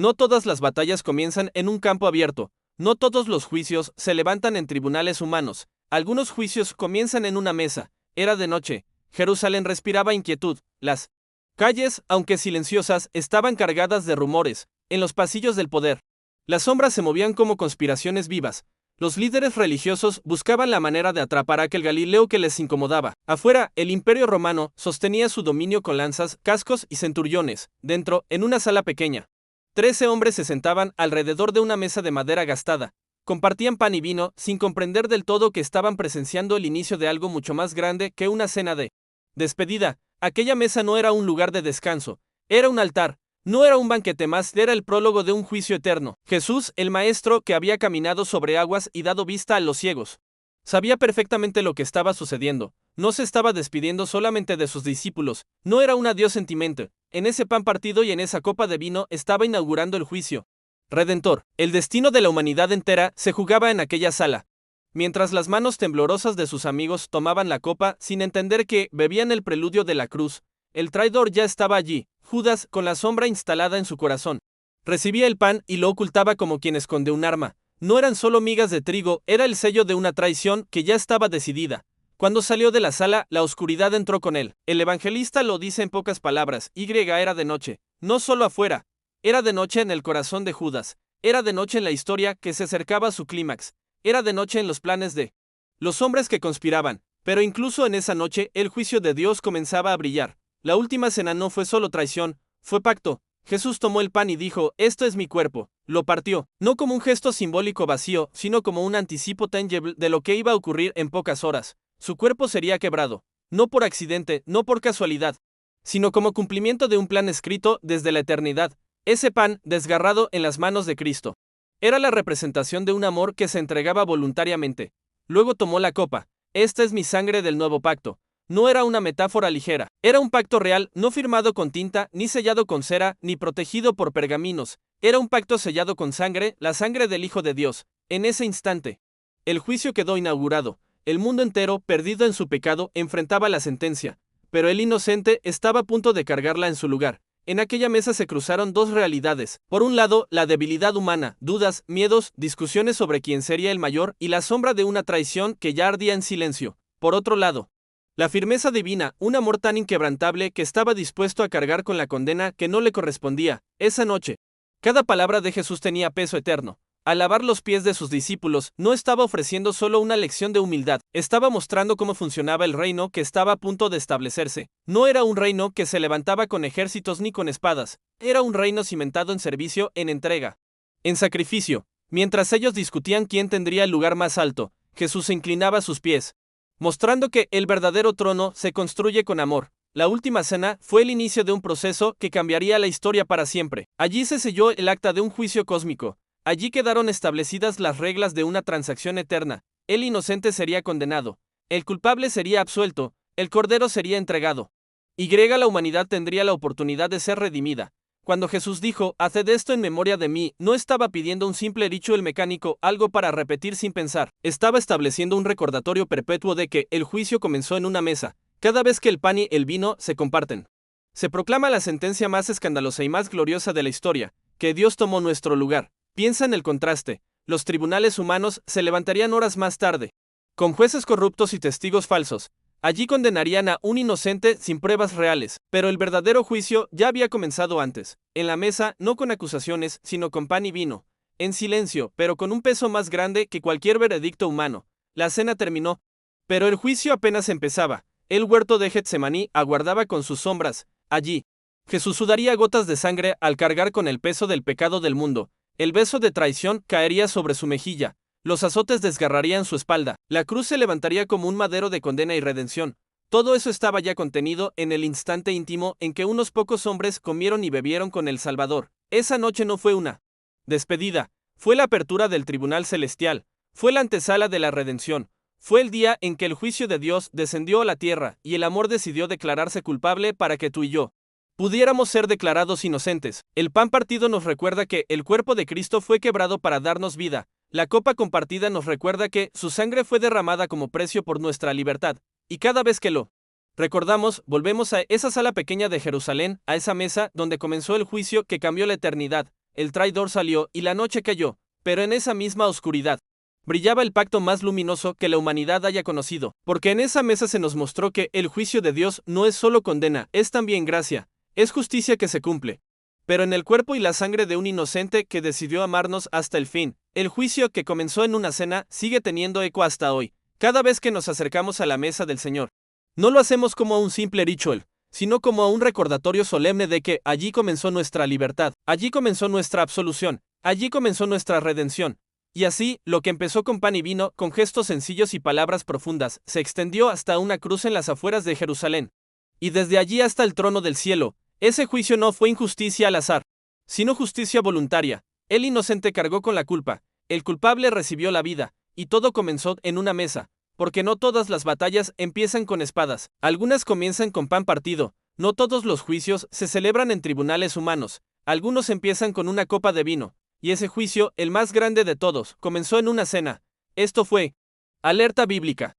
No todas las batallas comienzan en un campo abierto. No todos los juicios se levantan en tribunales humanos. Algunos juicios comienzan en una mesa. Era de noche. Jerusalén respiraba inquietud. Las calles, aunque silenciosas, estaban cargadas de rumores. En los pasillos del poder, las sombras se movían como conspiraciones vivas. Los líderes religiosos buscaban la manera de atrapar a aquel Galileo que les incomodaba. Afuera, el Imperio Romano sostenía su dominio con lanzas, cascos y centuriones. Dentro, en una sala pequeña, 13 hombres se sentaban alrededor de una mesa de madera gastada. Compartían pan y vino, sin comprender del todo que estaban presenciando el inicio de algo mucho más grande que una cena de despedida. Aquella mesa no era un lugar de descanso, era un altar. No era un banquete más, era el prólogo de un juicio eterno. Jesús, el maestro que había caminado sobre aguas y dado vista a los ciegos, sabía perfectamente lo que estaba sucediendo. No se estaba despidiendo solamente de sus discípulos, no era un adiós sentimental. En ese pan partido y en esa copa de vino estaba inaugurando el juicio redentor. El destino de la humanidad entera se jugaba en aquella sala. Mientras las manos temblorosas de sus amigos tomaban la copa sin entender que bebían el preludio de la cruz, el traidor ya estaba allí. Judas, con la sombra instalada en su corazón, recibía el pan y lo ocultaba como quien esconde un arma. No eran solo migas de trigo, era el sello de una traición que ya estaba decidida. Cuando salió de la sala, la oscuridad entró con él. El evangelista lo dice en pocas palabras: era de noche, no solo afuera, era de noche en el corazón de Judas, era de noche en la historia que se acercaba a su clímax, era de noche en los planes de los hombres que conspiraban. Pero incluso en esa noche, el juicio de Dios comenzaba a brillar. La última cena no fue solo traición, fue pacto. Jesús tomó el pan y dijo: esto es mi cuerpo. Lo partió, no como un gesto simbólico vacío, sino como un anticipo tangible de lo que iba a ocurrir en pocas horas. Su cuerpo sería quebrado, no por accidente, no por casualidad, sino como cumplimiento de un plan escrito desde la eternidad. Ese pan, desgarrado en las manos de Cristo, era la representación de un amor que se entregaba voluntariamente. Luego tomó la copa. Esta es mi sangre del nuevo pacto. No era una metáfora ligera, era un pacto real, no firmado con tinta, ni sellado con cera, ni protegido por pergaminos. Era un pacto sellado con sangre, la sangre del Hijo de Dios. En ese instante, el juicio quedó inaugurado. El mundo entero, perdido en su pecado, enfrentaba la sentencia, pero el inocente estaba a punto de cargarla en su lugar. En aquella mesa se cruzaron dos realidades. Por un lado, la debilidad humana, dudas, miedos, discusiones sobre quién sería el mayor y la sombra de una traición que ya ardía en silencio. Por otro lado, la firmeza divina, un amor tan inquebrantable que estaba dispuesto a cargar con la condena que no le correspondía. Esa noche, cada palabra de Jesús tenía peso eterno. Al lavar los pies de sus discípulos, no estaba ofreciendo solo una lección de humildad, estaba mostrando cómo funcionaba el reino que estaba a punto de establecerse. No era un reino que se levantaba con ejércitos ni con espadas, era un reino cimentado en servicio, en entrega, en sacrificio. Mientras ellos discutían quién tendría el lugar más alto, Jesús se inclinaba a sus pies, mostrando que el verdadero trono se construye con amor. La última cena fue el inicio de un proceso que cambiaría la historia para siempre. Allí se selló el acta de un juicio cósmico. Allí quedaron establecidas las reglas de una transacción eterna. El inocente sería condenado, el culpable sería absuelto, el cordero sería entregado. La humanidad tendría la oportunidad de ser redimida. Cuando Jesús dijo: haced esto en memoria de mí, no estaba pidiendo un simple ritual mecánico, algo para repetir sin pensar. Estaba estableciendo un recordatorio perpetuo de que el juicio comenzó en una mesa. Cada vez que el pan y el vino se comparten, se proclama la sentencia más escandalosa y más gloriosa de la historia, que Dios tomó nuestro lugar. Piensa en el contraste. Los tribunales humanos se levantarían horas más tarde, con jueces corruptos y testigos falsos. Allí condenarían a un inocente sin pruebas reales, pero el verdadero juicio ya había comenzado antes. En la mesa, no con acusaciones, sino con pan y vino. En silencio, pero con un peso más grande que cualquier veredicto humano. La cena terminó, pero el juicio apenas empezaba. El huerto de Getsemaní aguardaba con sus sombras. Allí, Jesús sudaría gotas de sangre al cargar con el peso del pecado del mundo. El beso de traición caería sobre su mejilla. Los azotes desgarrarían su espalda. La cruz se levantaría como un madero de condena y redención. Todo eso estaba ya contenido en el instante íntimo en que unos pocos hombres comieron y bebieron con el Salvador. Esa noche no fue una despedida, fue la apertura del tribunal celestial, fue la antesala de la redención, fue el día en que el juicio de Dios descendió a la tierra y el amor decidió declararse culpable para que tú y yo pudiéramos ser declarados inocentes. El pan partido nos recuerda que el cuerpo de Cristo fue quebrado para darnos vida. La copa compartida nos recuerda que su sangre fue derramada como precio por nuestra libertad. Y cada vez que lo recordamos, volvemos a esa sala pequeña de Jerusalén, a esa mesa donde comenzó el juicio que cambió la eternidad. el traidor salió y la noche cayó, pero en esa misma oscuridad brillaba el pacto más luminoso que la humanidad haya conocido, porque en esa mesa se nos mostró que el juicio de Dios no es solo condena, es también gracia, es justicia que se cumple. Pero en el cuerpo y la sangre de un inocente que decidió amarnos hasta el fin, el juicio que comenzó en una cena sigue teniendo eco hasta hoy, cada vez que nos acercamos a la mesa del Señor. No lo hacemos como un simple ritual, sino como un recordatorio solemne de que allí comenzó nuestra libertad, allí comenzó nuestra absolución, allí comenzó nuestra redención. Y así, lo que empezó con pan y vino, con gestos sencillos y palabras profundas, se extendió hasta una cruz en las afueras de Jerusalén. Y desde allí hasta el trono del cielo, ese juicio no fue injusticia al azar, sino justicia voluntaria. El inocente cargó con la culpa, el culpable recibió la vida, y todo comenzó en una mesa, porque no todas las batallas empiezan con espadas, algunas comienzan con pan partido, no todos los juicios se celebran en tribunales humanos, algunos empiezan con una copa de vino. Y ese juicio, el más grande de todos, comenzó en una cena. Esto fue alerta bíblica.